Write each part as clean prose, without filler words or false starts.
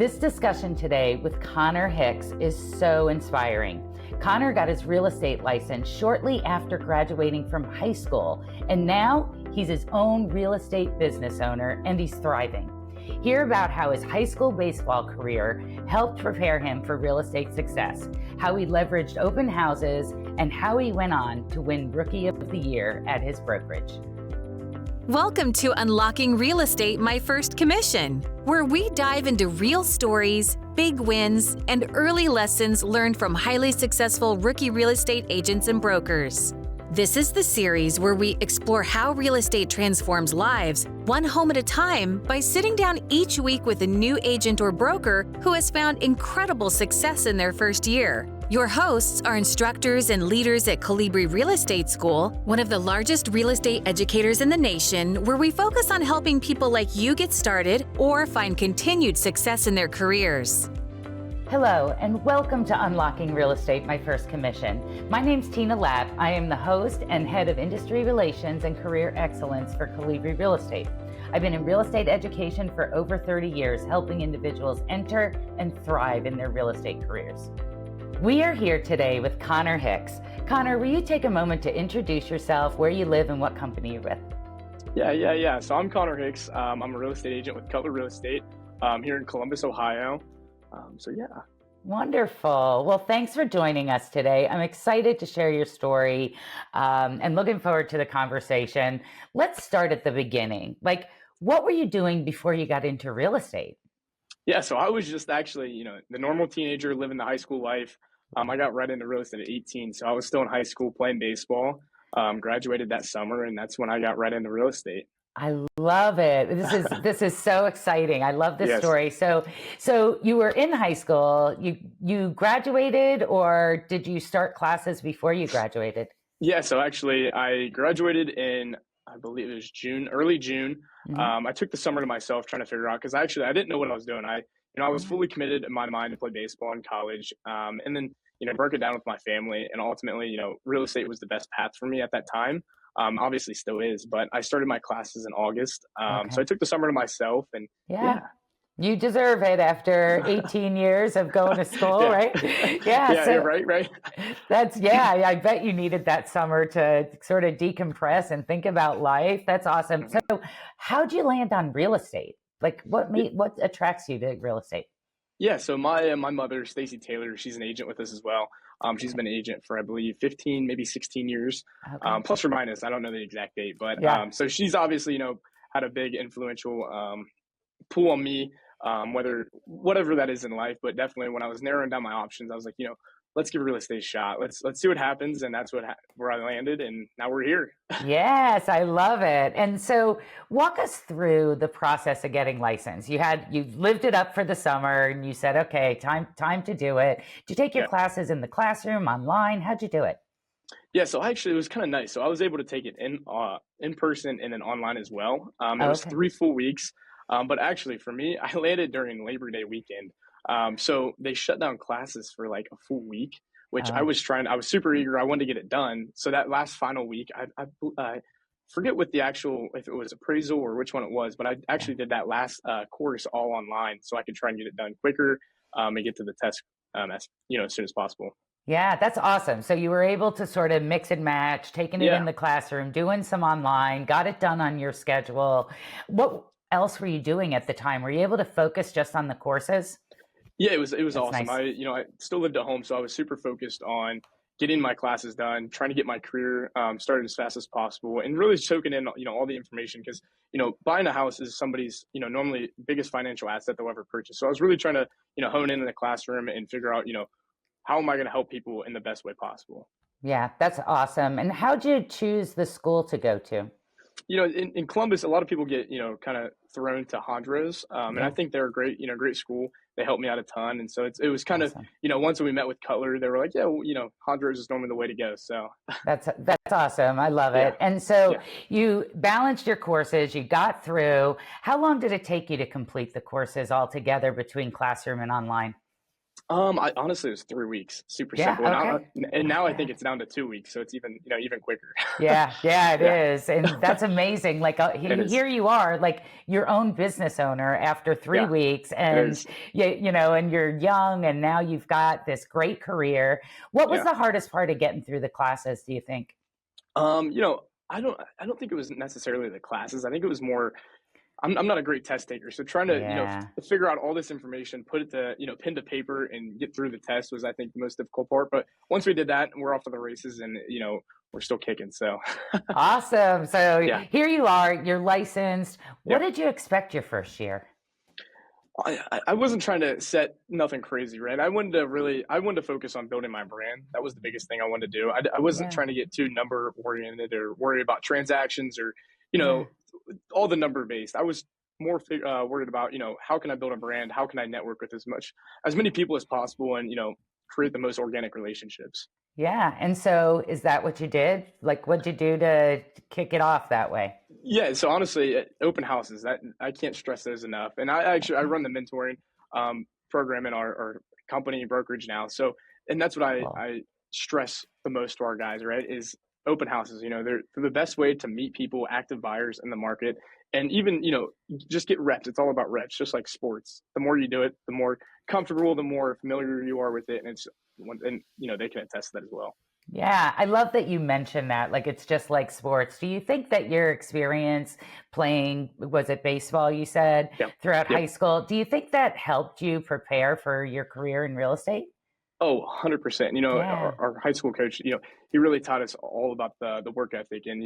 This discussion today with Conor Hix is so inspiring. Conor got his real estate license shortly after graduating from high school, and now he's his own real estate business owner and he's thriving. Hear about how his high school baseball career helped prepare him for real estate success, how he leveraged open houses, and how he went on to win Rookie of the Year at his brokerage. Welcome to Unlocking Real Estate, My First Commission, where we dive into real stories, big wins, and early lessons learned from highly successful rookie real estate agents and brokers. This is the series where we explore how real estate transforms lives, one home at a time, by sitting down each week with a new agent or broker who has found incredible success in their first year. Your hosts are instructors and leaders at Colibri Real Estate School, one of the largest real estate educators in the nation, where we focus on helping people like you get started or find continued success in their careers. Hello, and welcome to Unlocking Real Estate, My First Commission. My name's Tina Lapp. I am the host and head of industry relations and career excellence for Colibri Real Estate. I've been in real estate education for over 30 years, helping individuals enter and thrive in their real estate careers. We are here today with Conor Hix. Conor, will you take a moment to introduce yourself, where you live, and what company you're with? Yeah. So I'm Conor Hix. I'm a real estate agent with Cutler Real Estate here in Columbus, Ohio. Wonderful. Well, thanks for joining us today. I'm excited to share your story and looking forward to the conversation. Let's start at the beginning. What were you doing before you got into real estate? Yeah, so I was just actually, the normal teenager living the high school life. I got right into real estate at 18, so I was still in high school playing baseball. Graduated that summer, and that's when I got right into real estate. I love it. This is so exciting. I love this story. So you were in high school. You graduated, or did you start classes before you graduated? Yeah, so actually I graduated in, I believe it was early June. Mm-hmm. I took the summer to myself trying to figure out, because I didn't know what I was doing. I was fully committed in my mind to play baseball in college, and then broke it down with my family, and ultimately real estate was the best path for me at that time. Obviously still is, but I started my classes in August. So I took the summer to myself, and yeah. You deserve it after 18 years of going to school, right? Yeah, right. I bet you needed that summer to sort of decompress and think about life. That's awesome. Mm-hmm. So how'd you land on real estate? What attracts you to real estate? Yeah, so my mother, Stacy Taylor, she's an agent with us as well. She's been an agent for, I believe, 15, maybe 16 years, plus or minus. I don't know the exact date, but so she's obviously, had a big influential pull on me, whatever that is in life. But definitely when I was narrowing down my options, I was like, let's give real estate a shot. Let's see what happens. And that's where I landed. And now we're here. Yes, I love it. And so walk us through the process of getting licensed. You lived it up for the summer and you said, okay, time to do it. Did you take your classes in the classroom, online? How'd you do it? Yeah, so actually it was kind of nice. So I was able to take it in person and then online as well. It was 3 full weeks. But actually for me, I landed during Labor Day weekend. So they shut down classes for like a full week, which I was super eager. I wanted to get it done. So that last final week, I forget what if it was appraisal or which one it was, but I actually did that last course all online so I could try and get it done quicker and get to the test as soon as possible. Yeah, that's awesome. So you were able to sort of mix and match, taking it in the classroom, doing some online, got it done on your schedule. What else were you doing at the time? Were you able to focus just on the courses? Yeah, it was That's awesome. nice. I still lived at home, so I was super focused on getting my classes done, trying to get my career started as fast as possible, and really soaking in all the information, because buying a house is somebody's normally biggest financial asset they'll ever purchase. So I was really trying to hone in the classroom and figure out how am I going to help people in the best way possible. Yeah, that's awesome. And how'd you choose the school to go to? In Columbus, a lot of people get, kind of thrown to Hondros. And I think they're a great school. They helped me out a ton. And so it was kind of, once we met with Cutler, they were like, Hondros is normally the way to go. So that's awesome. I love it. And so you balanced your courses, you got through. How long did it take you to complete the courses all together between classroom and online? I honestly, it was 3 weeks, super Yeah, simple. okay. And Not now I think bad. it's down to 2 weeks, so it's even, even quicker. Yeah, yeah, it Yeah, is. And that's amazing. Like it is. here you are, like your own business owner after three Yeah, weeks it and is. and you're young and now you've got this great career. What was Yeah. the hardest part of getting through the classes, do you think? I don't think it was necessarily the classes. I think it was more I'm not a great test taker, so trying to, Yeah. figure out all this information, put it to, pen to paper and get through the test was, I think, the most difficult part. But once we did that, we're off to the races and, we're still kicking. So, Awesome. So yeah, here you are, you're licensed. What yeah. did you expect your first year? I wasn't trying to set nothing crazy, right? I wanted to focus on building my brand. That was the biggest thing I wanted to do. I wasn't Yeah. trying to get too number oriented or worry about transactions or, you Yeah. know, all the number based. I was more worried about, how can I build a brand? How can I network with as many people as possible and, create the most organic relationships. Yeah. And so is that what you did? Like what'd you do to kick it off that way? Yeah, so honestly, open houses, that I can't stress those enough. And I Okay. run the mentoring program in our company brokerage now. So, and that's what Cool. I stress the most to our guys, right? Is open houses. They're the best way to meet people, active buyers in the market, and even just get reps. It's all about reps, just like sports. The more you do it, the more comfortable, the more familiar you are with it, and they can attest to that as well. Yeah, I love that you mentioned that. Like it's just like sports. Do you think that your experience playing, was it baseball you said, Yeah. throughout Yep. high school, do you think that helped you prepare for your career in real estate? Oh, 100%. Yeah. Our high school coach, he really taught us all about the work ethic and,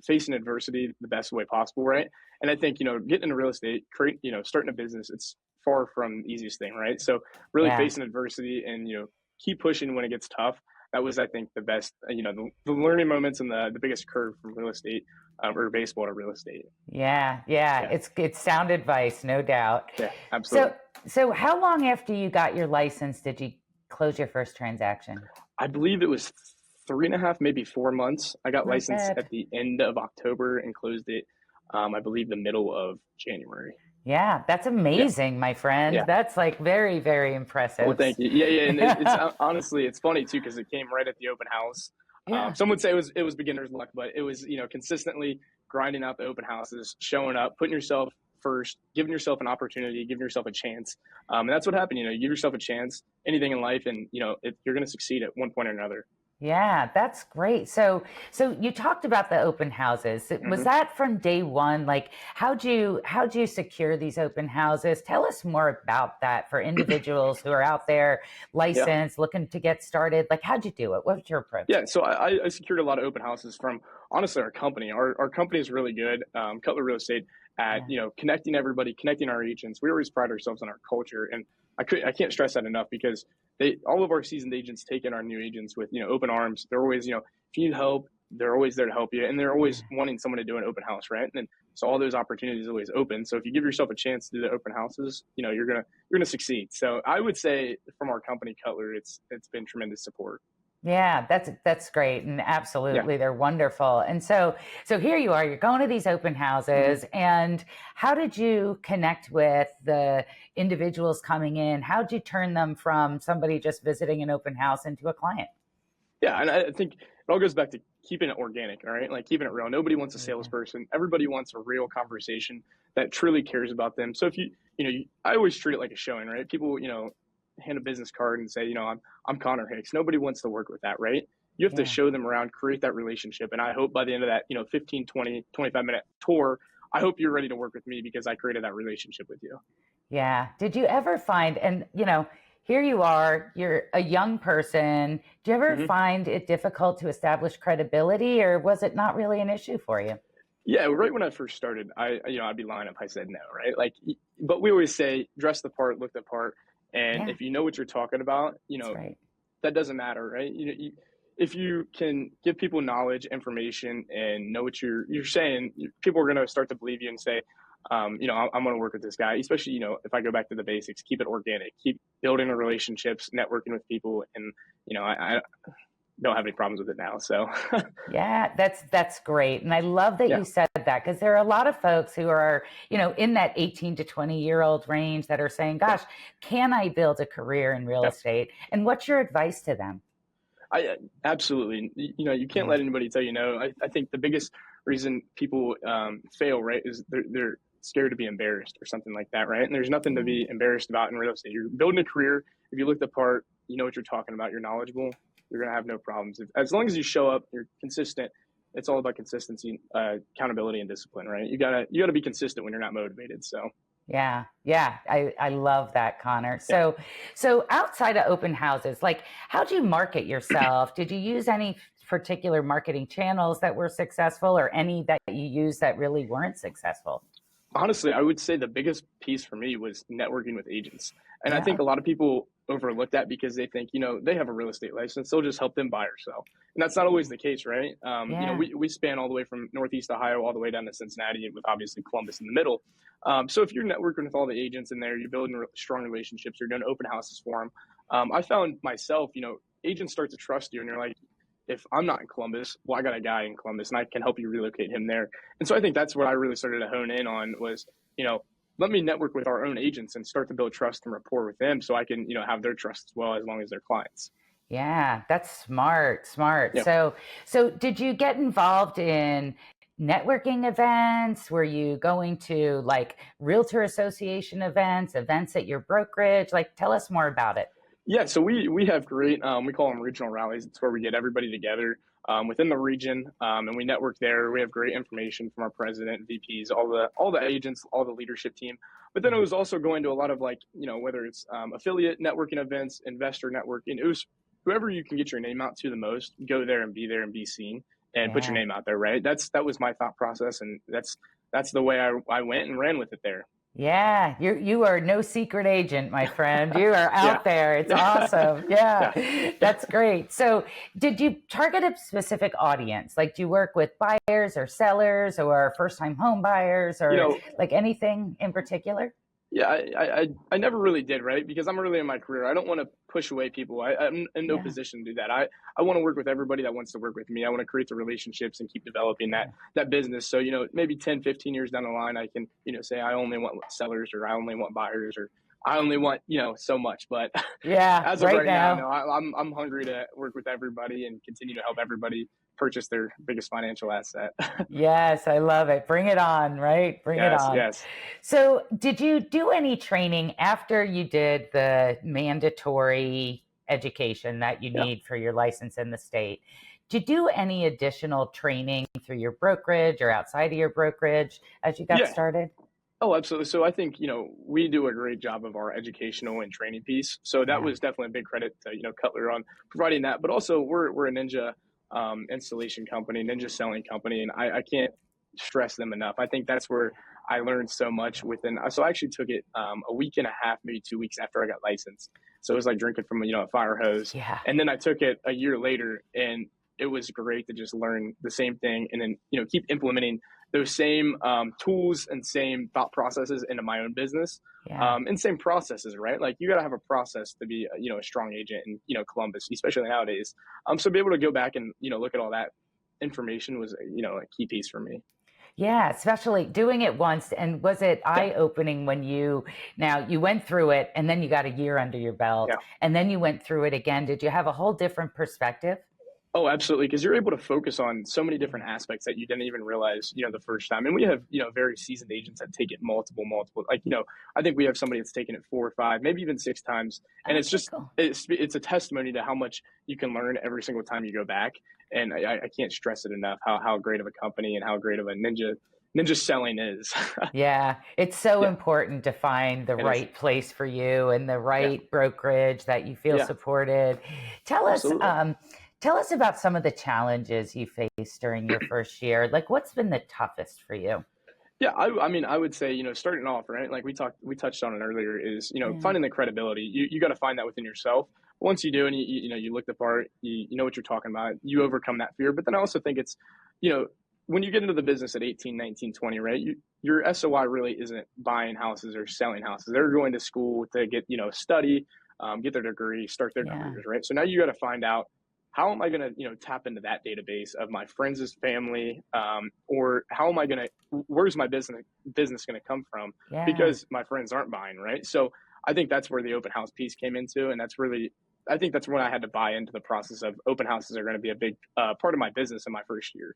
facing adversity the best way possible, right? And I think, getting into real estate, starting a business, it's far from the easiest thing, right? So really Yeah. facing adversity and, keep pushing when it gets tough. That was, I think, the best, the learning moments and the biggest curve from real estate or baseball to real estate. Yeah. Yeah. Yeah. It's sound advice, no doubt. Yeah, So absolutely. so how long after you got your license did you close your first transaction? I believe it was 3.5, maybe 4 months. I got Not licensed bad. at the end of October and closed it, I believe, the middle of January. Yeah, that's Yeah, amazing, my friend. yeah. That's like very, very Well, impressive. thank you. Yeah, yeah, and it's honestly, it's funny too because it came right at the open house. Yeah. Some would say it was beginner's luck, but it was consistently grinding out the open houses, showing up, putting yourself first, giving yourself an opportunity, giving yourself a chance, and that's what happened. You give yourself a chance, anything in life, and you're going to succeed at one point or another. Yeah, that's great. So you talked about the open houses. Was Hmm. that from day one? Like how'd you secure these open houses? Tell us more about that for individuals who are out there Yeah. licensed, looking to get started. Like how'd you do it? What was your approach? Yeah, so I secured a lot of open houses from honestly our company. Our company is really good, Cutler Real Estate, at Yeah. connecting everybody, connecting our agents. We always pride ourselves on our culture, and I can't stress that enough because they all of our seasoned agents take in our new agents with open arms. They're always if you need help, they're always there to help you, and they're always Yeah. wanting someone to do an open house, right? And so all those opportunities always open. So if you give yourself a chance to do the open houses, you're gonna succeed. So I would say from our company Cutler, it's been tremendous support. Yeah, that's great, and Yeah. absolutely, they're wonderful. And so here you are, you're going to these open Mhm. houses, and how did you connect with the individuals coming in? How'd you turn them from somebody just visiting an open house into a client? Yeah, and I think it all goes back to keeping it organic, all right? Like keeping it real. Nobody wants a Yeah, salesperson. Everybody wants a real conversation that truly cares about them. So if I always treat it like a showing, right? People, hand a business card and say, I'm Conor Hix. Nobody wants to work with that, right? You have to yeah, show them around, create that relationship. And I hope by the end of that, 15, 20, 25-minute tour, I hope you're ready to work with me because I created that relationship with you. yeah. Did you ever find, and here you are, you're a young person. Do you ever Mhm. find it difficult to establish credibility, or was it not really an issue for you? Yeah, right when I first started, I'd be lying if I said no, right? Like, but we always say dress the part, look the part, and Yeah, if you know what you're talking about, that's right. that doesn't matter, right? If you can give people knowledge, information, and know what you're saying, people are going to start to believe you and say, I'm going to work with this guy. Especially, if I go back to the basics, keep it organic, keep building relationships, networking with people, and you know, I don't have any problems with it now. So Yeah, that's great. And I love that yeah, you said that, because there are a lot of folks who are, in that 18 to 20-year-old range that are saying, yeah, gosh, can I build a career in real yeah. estate? And what's your advice to them? I absolutely, you can't Yeah. let anybody tell you no. I think the biggest reason people fail, right, is they're scared to be embarrassed or something like that, right? And there's nothing to Yeah. be embarrassed about in real estate. You're building a career. If you look the part, you know what you're talking about. You're knowledgeable. You're gonna have no problems. As long as you show up, you're consistent. It's all about consistency, accountability, and discipline, right? You gotta be consistent when you're not motivated. So Yeah, yeah, I love that, Connor. yeah. So outside of open houses, like, how do you market yourself? Did you use any particular marketing channels that were successful, or any that you used that really weren't successful? Honestly, I would say the biggest piece for me was networking with agents. And I Yeah, think a lot of people overlook that because they think, they have a real estate license, they'll just help them buy or sell. And that's not always the case, right? yeah, We span all the way from Northeast Ohio all the way down to Cincinnati, with obviously Columbus in the middle. So if you're networking with all the agents in there, you're building strong relationships, you're doing open houses for them. I found myself, agents start to trust you, and you're like, if I'm not in Columbus, well, I got a guy in Columbus and I can help you relocate him there. And so I think that's what I really started to hone in on was, let me network with our own agents and start to build trust and rapport with them so I can, have their trust as well, as long as they're clients. yeah. That's smart, smart. Yeah. So did you get involved in networking events? Were you going to, like, Realtor Association events at your brokerage? Like, tell us more about it. Yeah, so we have great we call them regional rallies. It's where we get everybody together within the region, and we network there. We have great information from our president, VPs, all the agents, all the leadership team. But then it Mhm. was also going to a lot of, like, whether it's affiliate networking events, investor networking. It was whoever you can get your name out to the most, go there and be seen and put your Yeah. name out there. Right. That was my thought process, and that's the way I went and ran with it there. Yeah, you are no secret agent, my friend. You are Yeah. out there. It's Yeah. awesome. Yeah, that's great. So, did you target a specific audience? Like, do you work with buyers or sellers or first-time home buyers, you or know, like anything in particular? Yeah, I never really did, right? Because I'm early in my career. I don't want to push away people. I'm in no Yeah, position to do that. I want to work with everybody that wants to work with me. I want to create the relationships and keep developing yeah, that business. So, maybe 10, 15 years down the line, I can, say I only want sellers, or I only want buyers, or I only want, so much. But yeah. as of Right right now, now. no, I'm hungry to work with everybody and continue to help everybody purchase their biggest financial asset. Yes, I love it. Bring it on, right? Bring it Yes, on. yes. So, did you do any training after you did the mandatory education that you Yeah. need for your license in the state? Did you do any additional training through your brokerage or outside of your brokerage as you got Yeah. started? Oh, absolutely. So I think, we do a great job of our educational and training piece. So that Yeah, was definitely a big credit to, Cutler on providing that. But also we're a Ninja installation company, Ninja selling company, and I can't stress them enough. I think that's where I learned so much within. So I actually took it a week and a half, maybe 2 weeks after I got licensed. So it was like drinking from, a fire hose. yeah, And then I took it a year later, and it was great to just learn the same thing and then, keep implementing those same tools and same thought processes into my own business, yeah. and same processes, right? Like, you got to have a process to be, a strong agent in, Columbus, especially nowadays. So be able to go back and, look at all that information was, a key piece for me. Yeah, especially doing it once. And was it Yeah. eye opening when you went through it and then you got a year under your belt Yeah. and then you went through it again? Did you have a whole different perspective? Oh, absolutely. Because you're able to focus on so many different aspects that you didn't even realize, the first time. And we have, very seasoned agents that take it multiple. Like, I think we have somebody that's taken it 4 or 5, maybe even 6 times. And it's Okay, just, cool. it's a testimony to how much you can learn every single time you go back. And I can't stress it enough how great of a company and how great of a ninja selling is. Yeah, it's so Yeah, important to find the it is. right place for you and the Yeah, right brokerage that you feel yeah, supported. Tell us, absolutely. tell us about some of the challenges you faced during your first year. Like, what's been the toughest for you? Yeah, I mean, I would say, starting off, right? Like we touched on it earlier, is, Yeah, finding the credibility. You got to find that within yourself. Once you do, and you look the part, you know what you're talking about, you overcome that fear. But then I also think it's, you know, when you get into the business at 18, 19, 20, right? Your SOI really isn't buying houses or selling houses. They're going to school to get, study, get their degree, start their yeah, careers, right? So now you got to find out how am I going to, tap into that database of my friends' family, or how am I going to, where's my business going to come from? Yeah. Because my friends aren't buying, right? So I think that's where the open house piece came into, and I think that's when I had to buy into the process of open houses are going to be a big part of my business in my first year.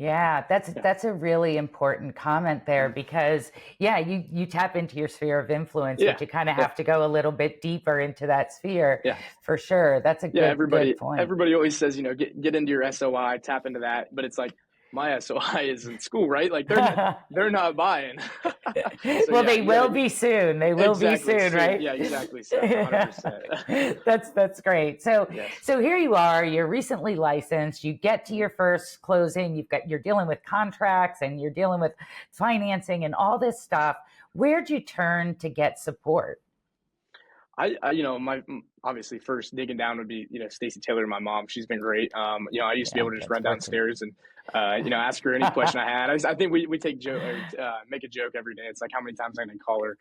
Yeah, Yeah. that's a really important comment there Mhm. because you tap into your sphere of influence, Yeah. but you kind of Yeah. have to go a little bit deeper into that sphere Yeah. for sure. That's a Yeah. good point. Everybody always says, get into your SOI, tap into that. But it's like, my SOI is in school, right? Like they're not buying. So Well, yeah, they you gotta will be soon. They will be exactly soon, soon. right? Yeah, exactly so. 100%. That's great. So Yes. here you are. You're recently licensed. You get to your first closing. You're dealing with contracts and you're dealing with financing and all this stuff. Where'd you turn to get support? My obviously first digging down would be, Stacy Taylor, my mom. She's been great. I used to be Yeah, able to just that's run great too. downstairs and, ask her any question I had. I think we take joke or make a joke every day. It's like how many times I'm going to call her.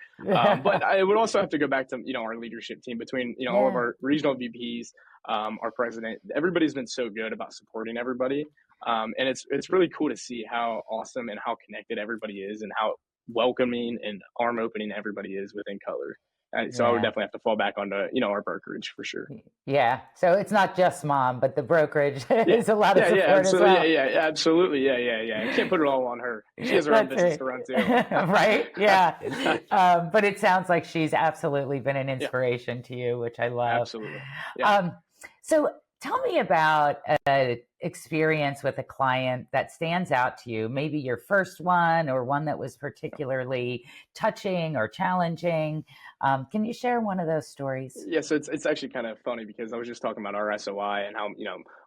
But I would also have to go back to, our leadership team between, all of Yeah. our regional VPs, our president. Everybody's been so good about supporting everybody. And it's really cool to see how awesome and how connected everybody is and how welcoming and arm opening everybody is within Color. So I would Yeah. definitely have to fall back onto, our brokerage for sure. Yeah. So it's not just mom, but the brokerage Yeah. is a lot of Yeah. Yeah. support as Absolutely. Yeah. well. Yeah. Absolutely. Yeah. Yeah. Yeah. I can't put it all on her. She has her own That's business right. to run too. Right? Yeah. But it sounds like she's absolutely been an Yeah. inspiration to you, which I love. Absolutely. Yeah. Um, so tell me about an experience with a client that stands out to you, maybe your first one or one that was particularly touching or challenging. Can you share one of those stories? Yeah, so it's actually kind of funny because I was just talking about our SOI and how,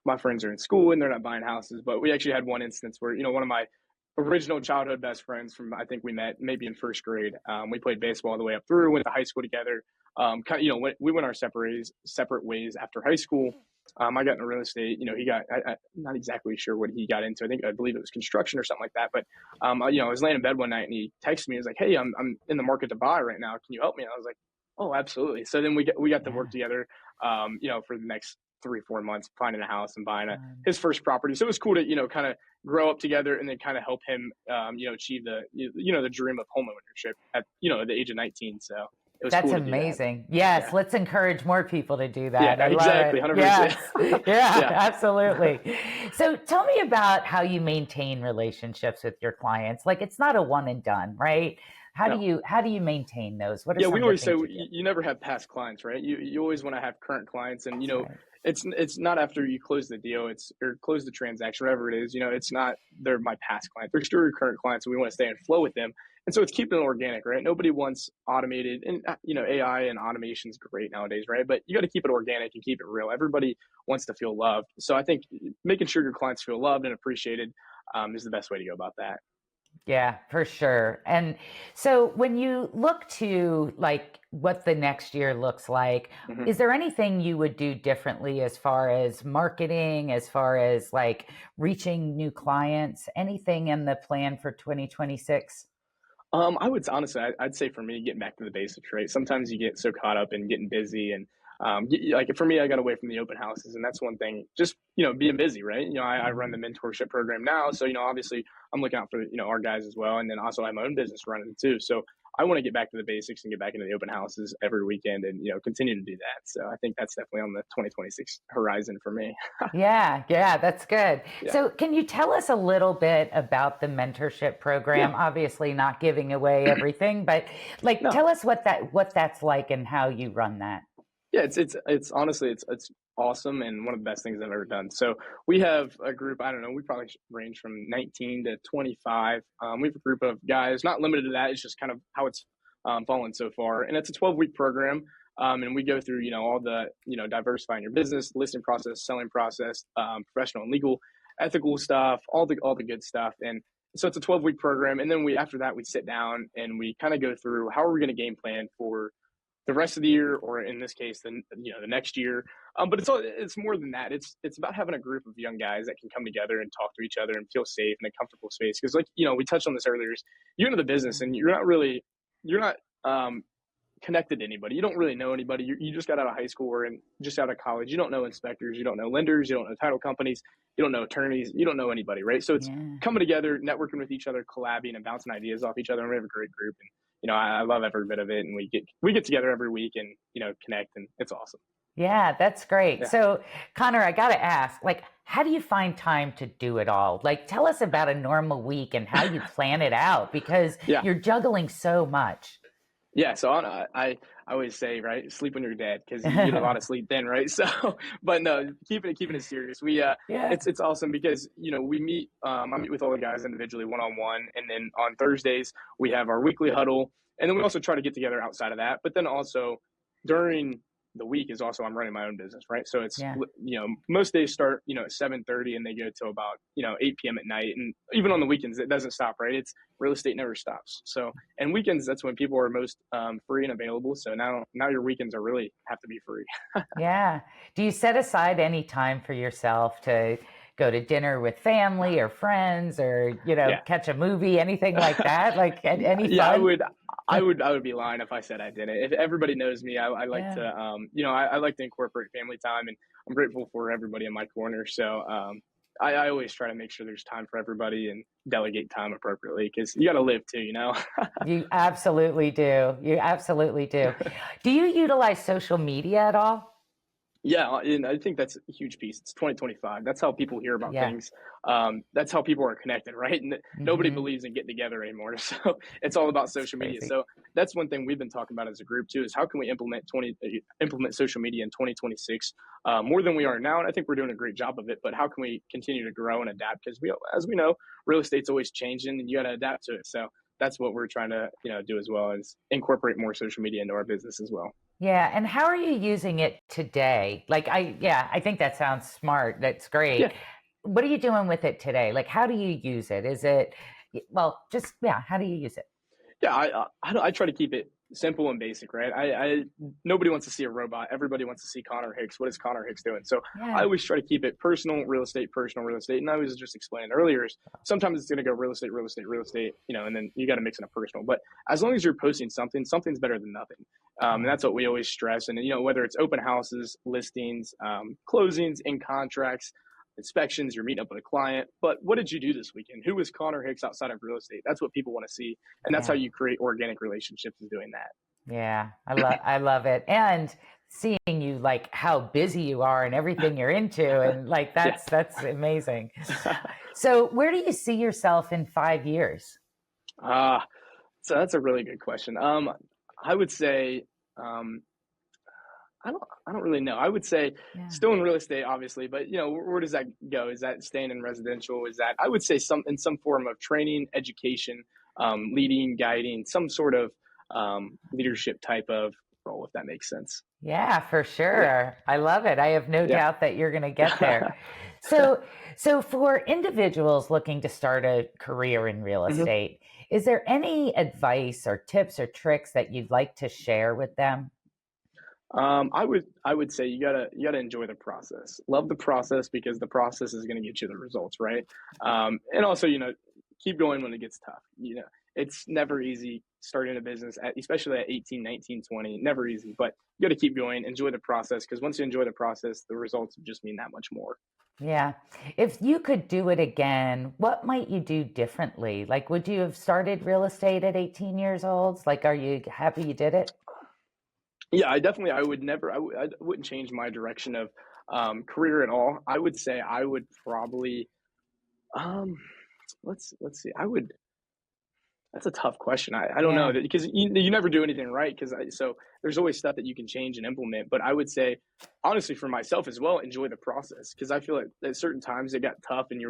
my friends are in school and they're not buying houses, but we actually had one instance where, one of my original childhood best friends from, I think we met maybe in first grade. We played baseball all the way up through, went to high school together. We went our separate ways after high school. I got into real estate. He got, I'm not exactly sure what he got into. I believe it was construction or something like that. But, I was laying in bed one night and he texted me. He was like, "Hey, I'm in the market to buy right now. Can you help me?" And I was like, "Oh, absolutely." So then we got to work Yeah. together, for the next 3-4 months, finding a house and buying Um, his first property. So it was cool to, kind of grow up together and then kind of help him, achieve the dream of home ownership at, at the age of 19. So it was That's cool to do that. amazing. Yes, Yeah. let's encourage more people to do Yeah, that. I love exactly. it. 100%. Yes. Yeah, Yeah. absolutely. So tell me about how you maintain relationships with your clients. Like it's not a one and done, right? No. How do you maintain those? What are Yeah, some we of the always say things you do? you never have past clients, right? You always want to have current clients, and That's right. it's not after you close the deal, it's or close the transaction, whatever it is. It's not they're my past clients, they're still your current clients, and we want to stay in flow with them. And so it's keeping it organic, right? Nobody wants automated, and AI and automation is great nowadays, right? But you got to keep it organic and keep it real. Everybody wants to feel loved, so I think making sure your clients feel loved and appreciated is the best way to go about that. Yeah, for sure. And so when you look to like what the next year looks like, Mhm. is there anything you would do differently as far as marketing, as far as like reaching new clients, anything in the plan for 2026? I would honestly, I'd say for me, getting back to the basics, right? Sometimes you get so caught up in getting busy, and like for me, I got away from the open houses, and that's one thing. Just being busy, right? I run the Mhm. mentorship program now, so obviously I'm looking out for our guys as well, and then also I have my own business running too. So I want to get back to the basics and get back into the open houses every weekend, and continue to do that. So I think that's definitely on the 2026 horizon for me. Yeah, that's good. Yeah, So, can you tell us a little bit about the mentorship yeah, program? Obviously, not giving away everything, but like no. tell us what that's like and how you run that. Yeah, it's honestly it's awesome and one of the best things I've ever done. So we have a group. I don't know. We probably range from 19 to 25. We have a group of guys, not limited to that. It's just kind of how it's fallen so far, and it's a 12-week program. And we go through all the diversifying your business, listing process, selling process, professional and legal, ethical stuff, all the good stuff. And so it's a 12-week program, and then we after that we sit down and we kind of go through how are we going to game plan for the rest of the year, or in this case, the next year. But it's more than that. It's about having a group of young guys that can come together and talk to each other and feel safe in a comfortable space. Because like we touched on this earlier, is you're into the business and you're not connected to anybody. You don't really know anybody. You just got out of high school or just out of college. You don't know inspectors. You don't know lenders. You don't know title companies. You don't know attorneys. You don't know anybody, right? So it's coming together, networking with each other, collabing and bouncing ideas off each other. And we have a great group. And, I love every bit of it. And we get together every week and, connect, and it's awesome. Yeah, that's great. Yeah. So, Conor, I got to ask, like, how do you find time to do it all? Like, tell us about a normal week and how you plan it out, because you're juggling so much. Yeah. So I always say, right, sleep when you're dead, because you get a lot of sleep then, right? So, but no, keeping it serious. It's awesome because, we meet, I meet with all the guys individually one-on-one. And then on Thursdays, we have our weekly huddle. And then we also try to get together outside of that. But then also during the week is also, I'm running my own business, right? So it's, most days start, at 7:30 and they go till about, 8 p.m. at night. And even on the weekends, it doesn't stop, right? It's real estate never stops. So, and weekends, that's when people are most free and available. So now your weekends are really have to be free. Yeah. Do you set aside any time for yourself to go to dinner with family or friends, or, catch a movie, anything like that? Like any fun? Yeah, I would be lying if I said I didn't. If everybody knows me, I like to, I like to incorporate family time, and I'm grateful for everybody in my corner. So I always try to make sure there's time for everybody and delegate time appropriately, because you got to live too, You absolutely do. You absolutely do. Do you utilize social media at all? Yeah, and I think that's a huge piece. It's 2025. That's how people hear about things. That's how people are connected, right? And nobody believes in getting together anymore. So it's all about social media. So that's one thing we've been talking about as a group too, is how can we implement social media in 2026 more than we are now? And I think we're doing a great job of it. But how can we continue to grow and adapt? Because as we know, real estate's always changing, and you got to adapt to it. So that's what we're trying to do as well, is incorporate more social media into our business as well. Yeah. And how are you using it today? Like, I think that sounds smart. That's great. Yeah. What are you doing with it today? Like, how do you use it? Is it, how do you use it? Yeah, I try to keep it simple and basic, right? Nobody wants to see a robot. Everybody wants to see Conor Hix. What is Conor Hix doing? So I always try to keep it personal real estate. And I was just explaining earlier, is sometimes it's going to go real estate, and then you got to mix in a personal. But as long as you're posting something, something's better than nothing. And that's what we always stress. And, whether it's open houses, listings, closings, in contracts, inspections, you're meeting up with a client. But what did you do this weekend? Who was Conor Hix outside of real estate? That's what people want to see. And that's how you create organic relationships, is doing that. Yeah, I love it. And seeing you, like, how busy you are and everything you're into, and like that's amazing. So where do you see yourself in 5 years? So that's a really good question. I would say I don't really know. I would say still in real estate, obviously, but where does that go? Is that staying in residential? Is that, I would say, in some form of training, education, leading, guiding, some sort of leadership type of role, if that makes sense. Yeah, for sure. Yeah. I love it. I have no doubt that you're going to get there. So for individuals looking to start a career in real estate, is there any advice or tips or tricks that you'd like to share with them? I would say you gotta enjoy the process. Love the process, because the process is going to get you the results, right? And also, keep going when it gets tough. It's never easy starting a business, especially at 18, 19, 20, never easy, but you got to keep going, enjoy the process, because once you enjoy the process, the results just mean that much more. Yeah. If you could do it again, what might you do differently? Like, would you have started real estate at 18 years old? Like, are you happy you did it? Yeah, I wouldn't change my direction of career at all. I would say I would probably, let's see, that's a tough question. I don't know, because you never do anything right. So there's always stuff that you can change and implement. But I would say, honestly, for myself as well, enjoy the process. Because I feel like at certain times it got tough, and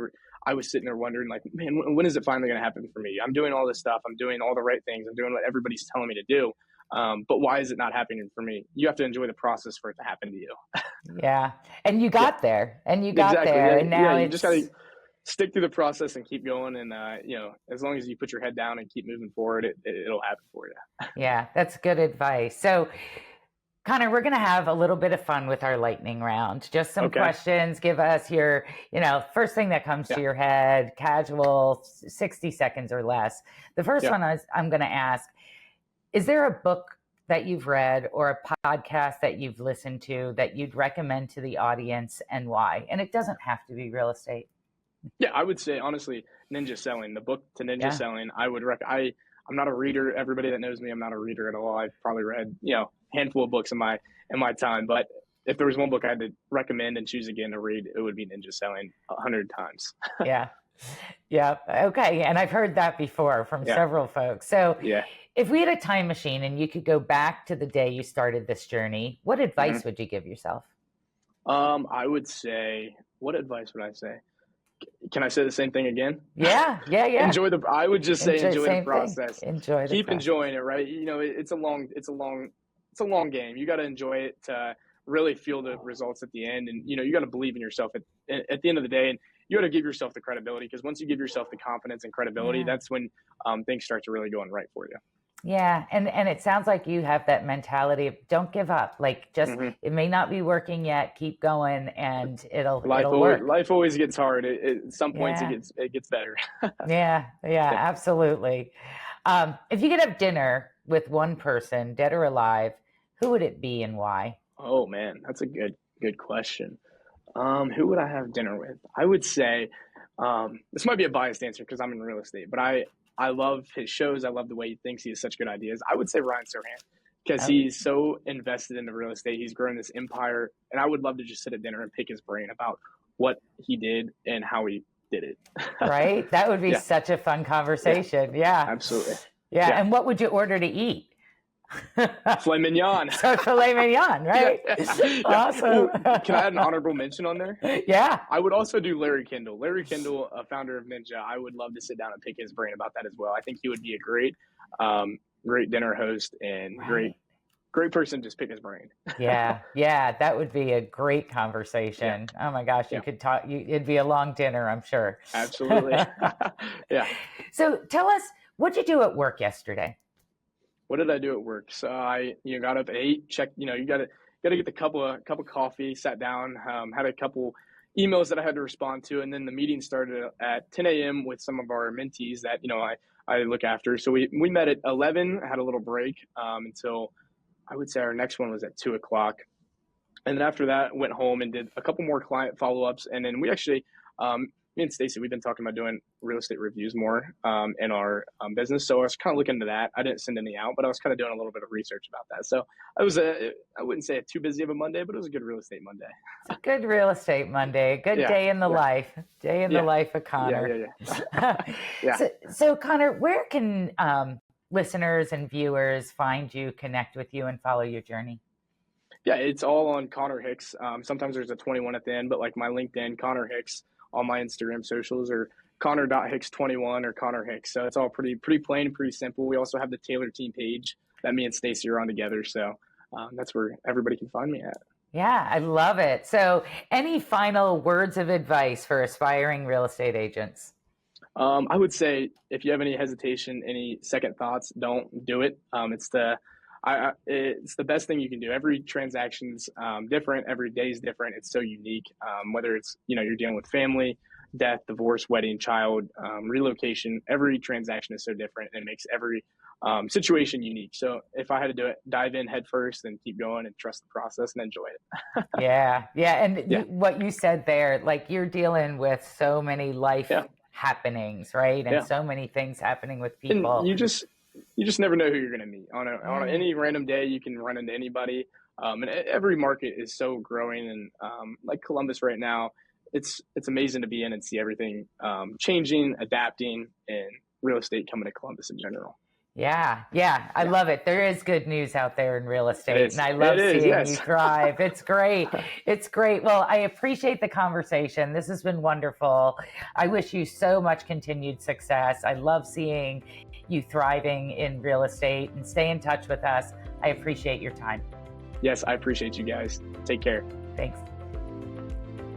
I was sitting there wondering, like, man, when is it finally going to happen for me? I'm doing all this stuff. I'm doing all the right things. I'm doing what everybody's telling me to do. But why is it not happening for me? You have to enjoy the process for it to happen to you. Yeah. And you got there, and you got there. And now you just got to stick through the process and keep going. And, as long as you put your head down and keep moving forward, it'll happen for you. Yeah, that's good advice. So, Conor, we're going to have a little bit of fun with our lightning round. Just some questions. Give us your, first thing that comes to your head, casual, 60 seconds or less. The first one I'm going to ask, is there a book that you've read or a podcast that you've listened to that you'd recommend to the audience and why? And it doesn't have to be real estate. Yeah, I would say honestly, Ninja Selling, the book to Ninja Selling. I'm not a reader. Everybody that knows me, I'm not a reader at all. I've probably read, a handful of books in my time. But if there was one book I had to recommend and choose again to read, it would be Ninja Selling 100 times. Yeah. Okay. And I've heard that before from several folks. So if we had a time machine and you could go back to the day you started this journey, what advice would you give yourself? I would say, what advice would I say? Can I say the same thing again? Yeah. Enjoy the process. Keep enjoying it, right? It's a long game. You got to enjoy it to really feel the results at the end. And, you got to believe in yourself at the end of the day. And you got to give yourself the credibility, because once you give yourself the confidence and credibility, that's when things start to really go right for you. Yeah. And it sounds like you have that mentality of don't give up. Like just, it may not be working yet. Keep going and it'll work. Life always gets hard. At some points it gets better. Yeah, absolutely. If you could have dinner with one person, dead or alive, who would it be and why? Oh man, that's a good question. Who would I have dinner with? I would say, this might be a biased answer because I'm in real estate, but I love his shows. I love the way he thinks. He has such good ideas. I would say Ryan Serhant, because he's so invested into real estate. He's grown this empire, and I would love to just sit at dinner and pick his brain about what he did and how he did it. Right? That would be such a fun conversation. Yeah. Absolutely. Yeah. And what would you order to eat? Filet mignon. So filet mignon, right? Awesome. Can I add an honorable mention on there? Yeah. I would also do Larry Kendall. Larry Kendall, a founder of Ninja. I would love to sit down and pick his brain about that as well. I think he would be a great dinner host and great person to just pick his brain. Yeah. That would be a great conversation. Yeah. Oh my gosh, you could talk. It'd be a long dinner, I'm sure. Absolutely. Yeah. So tell us, what'd you do at work yesterday? What did I do at work? So I got up at 8, checked, you got to get the cup of coffee, sat down, had a couple emails that I had to respond to. And then the meeting started at 10 a.m. with some of our mentees that, I look after. So we met at 11, had a little break until I would say our next one was at 2 o'clock. And then after that, went home and did a couple more client follow-ups. And then we actually, me and Stacy, we've been talking about doing real estate reviews more in our business. So I was kind of looking into that. I didn't send any out, but I was kind of doing a little bit of research about that. So I wouldn't say too busy of a Monday, but it was a good real estate Monday. It's a good real estate Monday. A good day in the life. Day in the life of Conor. Yeah. So Conor, where can listeners and viewers find you, connect with you, and follow your journey? Yeah, it's all on Conor Hix. Sometimes there's a 21 at the end, but like my LinkedIn, Conor Hix. All my Instagram socials are Conor.Hix21 or Conor Hix. So it's all pretty plain, pretty simple. We also have the Taylor team page that me and Stacy are on together. So that's where everybody can find me at. Yeah, I love it. So any final words of advice for aspiring real estate agents? I would say if you have any hesitation, any second thoughts, don't do it. It's the best thing you can do. Every transaction's different. Every day's different. It's so unique. Whether it's, you're dealing with family, death, divorce, wedding, child, relocation, every transaction is so different, and it makes every situation unique. So if I had to do it, dive in head first and keep going and trust the process and enjoy it. Yeah. And what you said there, like you're dealing with so many life happenings, right? And so many things happening with people. And you just never know who you're going to meet on any random day. You can run into anybody. And every market is so growing. And like Columbus right now, it's amazing to be in and see everything changing, adapting, and real estate coming to Columbus in general. Yeah. I love it. There is good news out there in real estate, and I love seeing you thrive. It's great. It's great. Well, I appreciate the conversation. This has been wonderful. I wish you so much continued success. I love seeing you thriving in real estate, and stay in touch with us. I appreciate your time. Yes, I appreciate you guys. Take care. Thanks.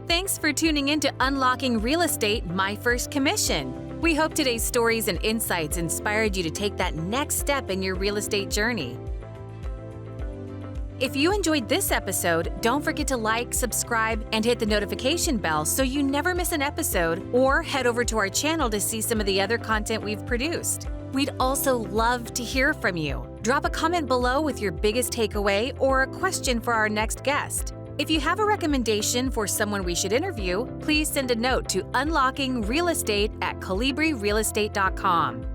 Thanks for tuning in to Unlocking Real Estate, My First Commission. We hope today's stories and insights inspired you to take that next step in your real estate journey. If you enjoyed this episode, don't forget to like, subscribe, and hit the notification bell so you never miss an episode, or head over to our channel to see some of the other content we've produced. We'd also love to hear from you. Drop a comment below with your biggest takeaway or a question for our next guest. If you have a recommendation for someone we should interview, please send a note to unlockingrealestate@colibrirealestate.com.